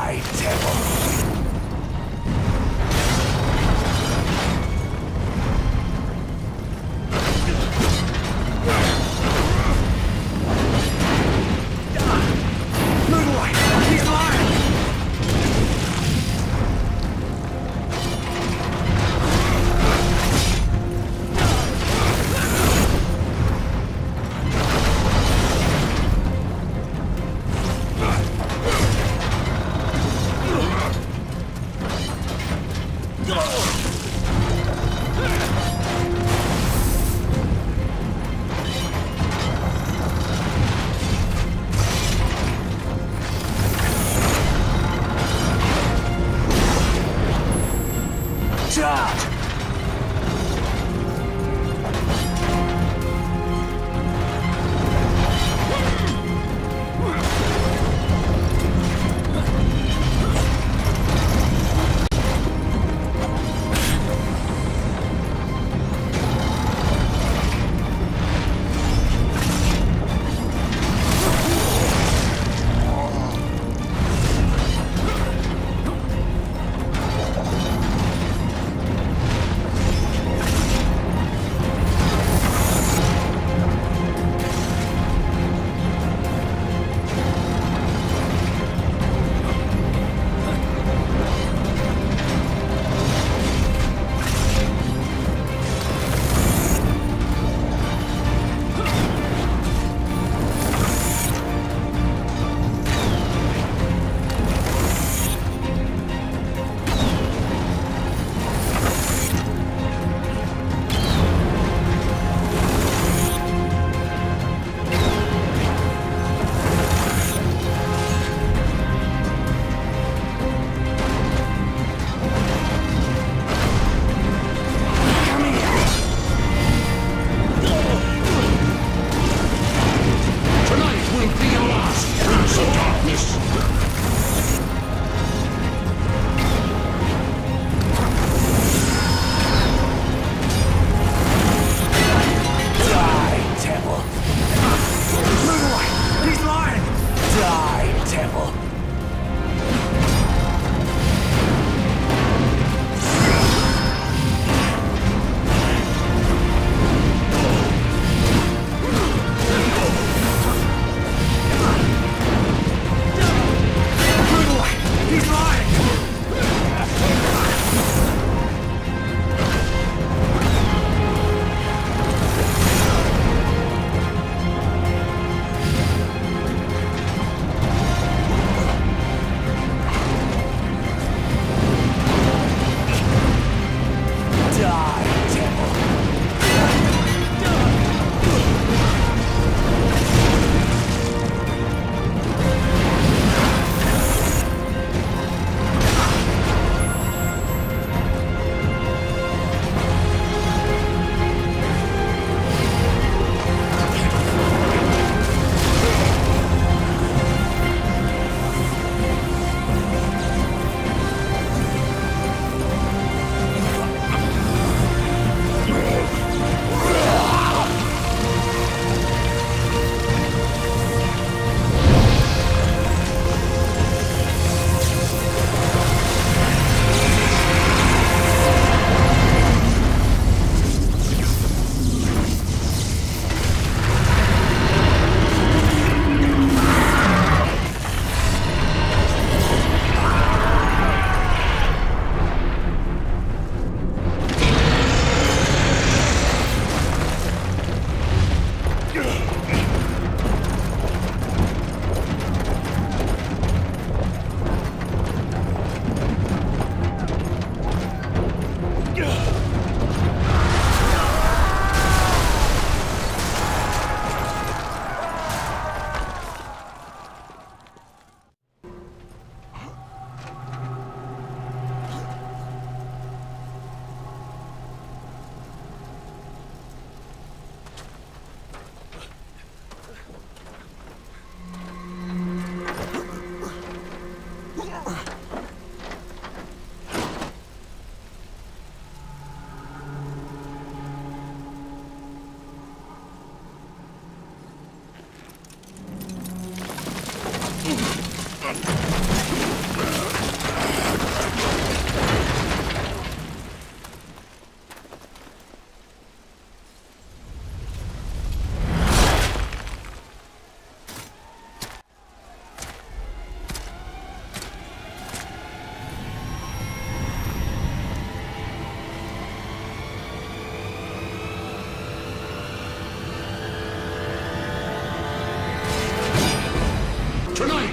my temple.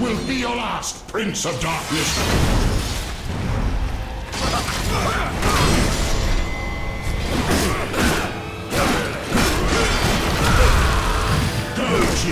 will be your last, Prince of Darkness. Go, G.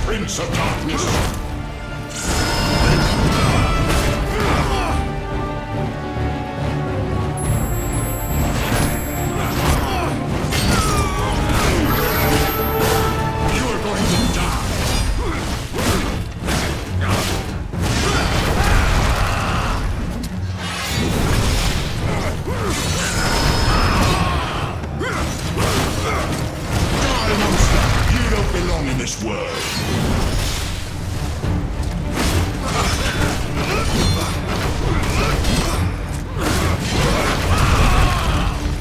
Prince of Darkness! You are going to die! Die, monster! You don't belong in this world!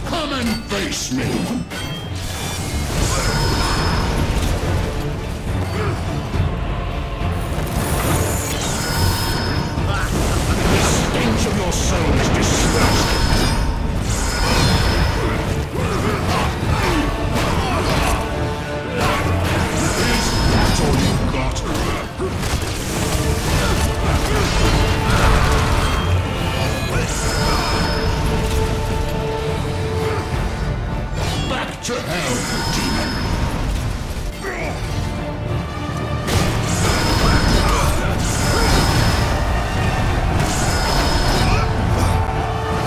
Come and face me! The stench of your soul is disgusting! Is that all you've got? Back to hell, demon!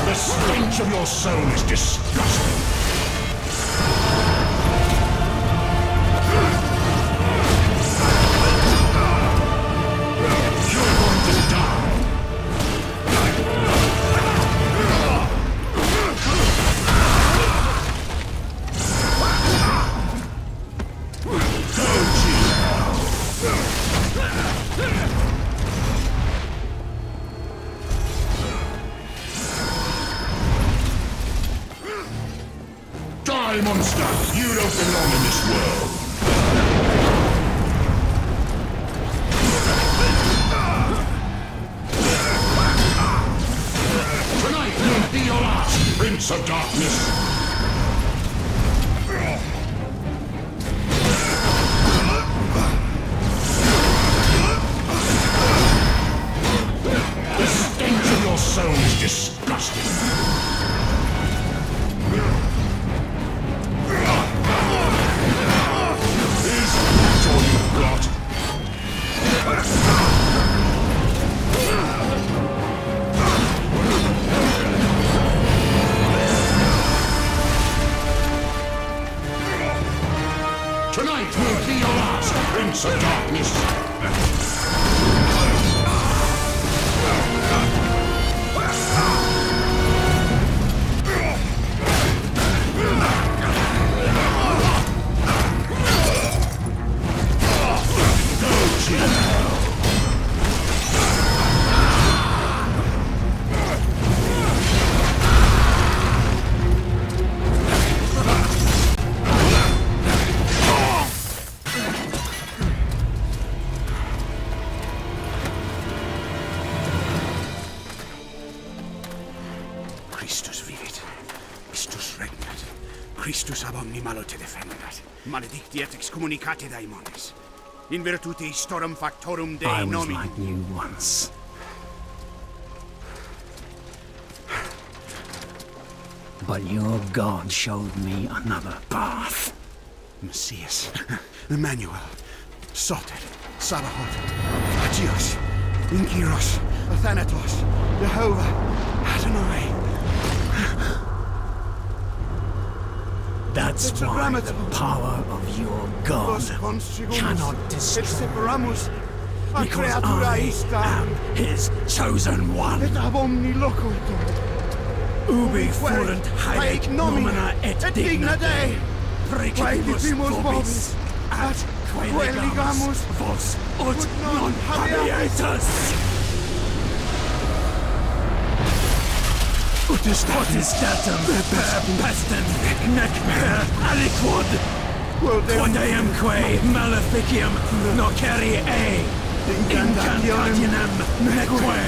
The stench of your soul is disgusting! You're going to die! Die, monster! You don't belong in this world! Tonight will be your last, Prince of Darkness! The stench of your soul is disgusting! Tonight will be your last, Prince of Darkness! Christus vivit, Christus regnat, Christus ab omni malo te defendat, maledicti et excommunicati daemones, in virtute istorum factorum Dei nomini. I was like you once. But your God showed me another path. Messias, Emmanuel, Soter, Sabaoth, Agios, Inkyros, Athanatos, Jehovah, Adonai. That's why the power of your God cannot destroy. because I am his chosen one. Et ab omni loco Ubi fuerunt haec nomina et digna Dei, praecipimus vobis, at quae legamus vos ut non habietus. Ut datum per pestem nec per aliquod, quod eamque maleficium nocere incantationem neque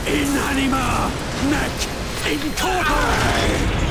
in anima nec in corpore.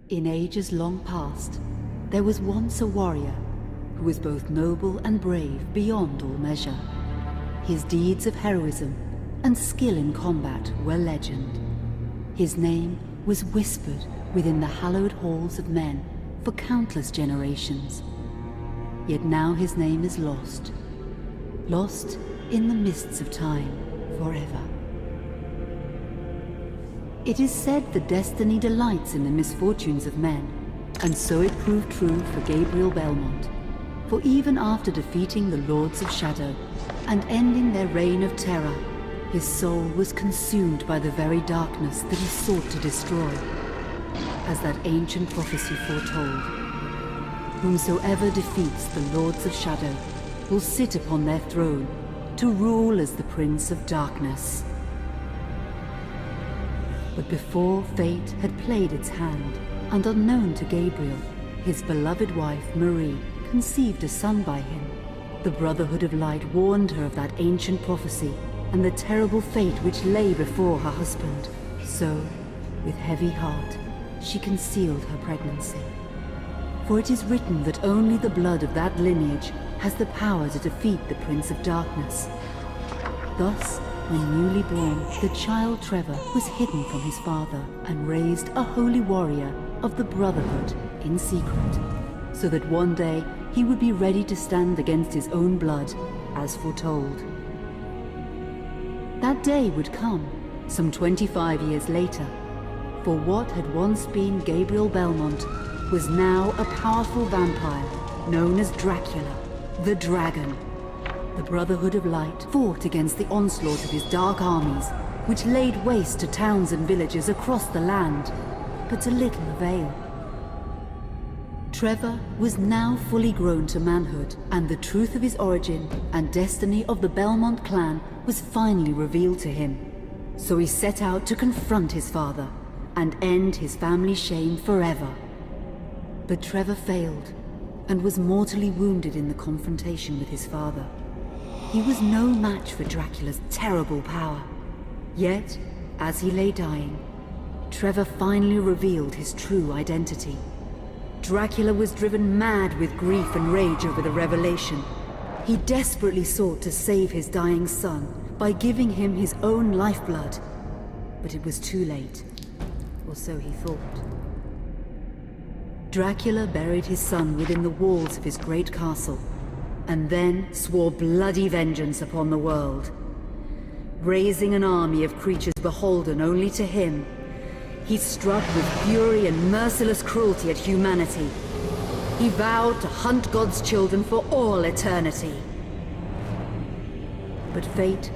In ages long past, there was once a warrior who was both noble and brave beyond all measure. His deeds of heroism and skill in combat were legend. His name was whispered within the hallowed halls of men for countless generations. Yet now his name is lost. Lost in the mists of time forever. It is said that destiny delights in the misfortunes of men, and so it proved true for Gabriel Belmont. For even after defeating the Lords of Shadow and ending their reign of terror, his soul was consumed by the very darkness that he sought to destroy. As that ancient prophecy foretold, whomsoever defeats the Lords of Shadow will sit upon their throne to rule as the Prince of Darkness. But before fate had played its hand, and unknown to Gabriel, his beloved wife Marie conceived a son by him. The Brotherhood of Light warned her of that ancient prophecy and the terrible fate which lay before her husband. So, with heavy heart, she concealed her pregnancy. For it is written that only the blood of that lineage has the power to defeat the Prince of Darkness. Thus, when newly born, the child Trevor was hidden from his father and raised a holy warrior of the Brotherhood in secret, so that one day he would be ready to stand against his own blood, as foretold. That day would come, some 25 years later, for what had once been Gabriel Belmont was now a powerful vampire known as Dracula, the Dragon. The Brotherhood of Light fought against the onslaught of his dark armies, which laid waste to towns and villages across the land, but to little avail. Trevor was now fully grown to manhood, and the truth of his origin and destiny of the Belmont clan was finally revealed to him. So he set out to confront his father and end his family's shame forever. But Trevor failed and was mortally wounded in the confrontation with his father. He was no match for Dracula's terrible power. Yet, as he lay dying, Trevor finally revealed his true identity. Dracula was driven mad with grief and rage over the revelation. He desperately sought to save his dying son by giving him his own lifeblood. But it was too late, or so he thought. Dracula buried his son within the walls of his great castle, and then swore bloody vengeance upon the world. Raising an army of creatures beholden only to him, he struck with fury and merciless cruelty at humanity. He vowed to hunt God's children for all eternity. But fate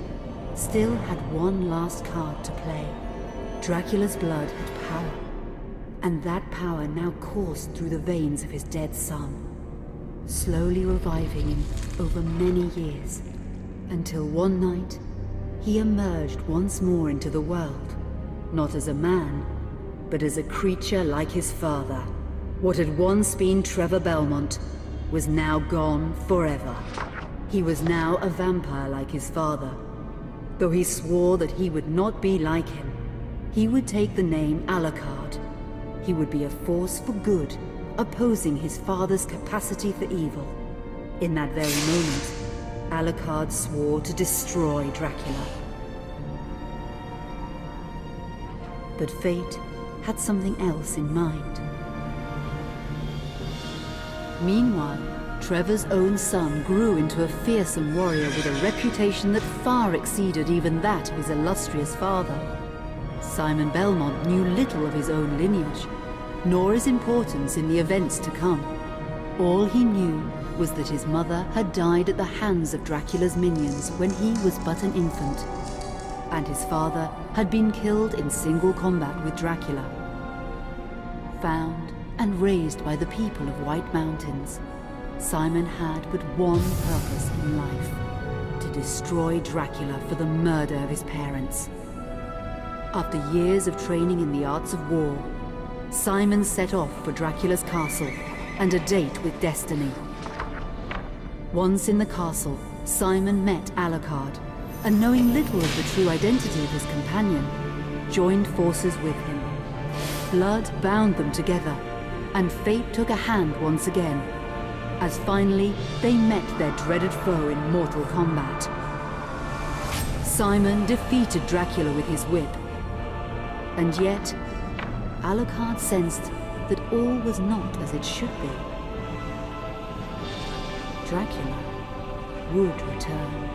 still had one last card to play. Dracula's blood had power, and that power now coursed through the veins of his dead son. slowly reviving him over many years, until one night, he emerged once more into the world, not as a man, but as a creature like his father. What had once been Trevor Belmont was now gone forever. He was now a vampire like his father. Though he swore that he would not be like him, he would take the name Alucard. He would be a force for good, opposing his father's capacity for evil. In that very moment, Alucard swore to destroy Dracula. But fate had something else in mind. Meanwhile, Trevor's own son grew into a fearsome warrior with a reputation that far exceeded even that of his illustrious father. Simon Belmont knew little of his own lineage, nor his importance in the events to come. All he knew was that his mother had died at the hands of Dracula's minions when he was but an infant, and his father had been killed in single combat with Dracula. Found and raised by the people of White Mountains, Simon had but one purpose in life: to destroy Dracula for the murder of his parents. After years of training in the arts of war, Simon set off for Dracula's castle and a date with destiny. Once in the castle, Simon met Alucard, and knowing little of the true identity of his companion, joined forces with him. Blood bound them together, and fate took a hand once again, as finally they met their dreaded foe in mortal combat. Simon defeated Dracula with his whip, and yet Alucard sensed that all was not as it should be. Dracula would return.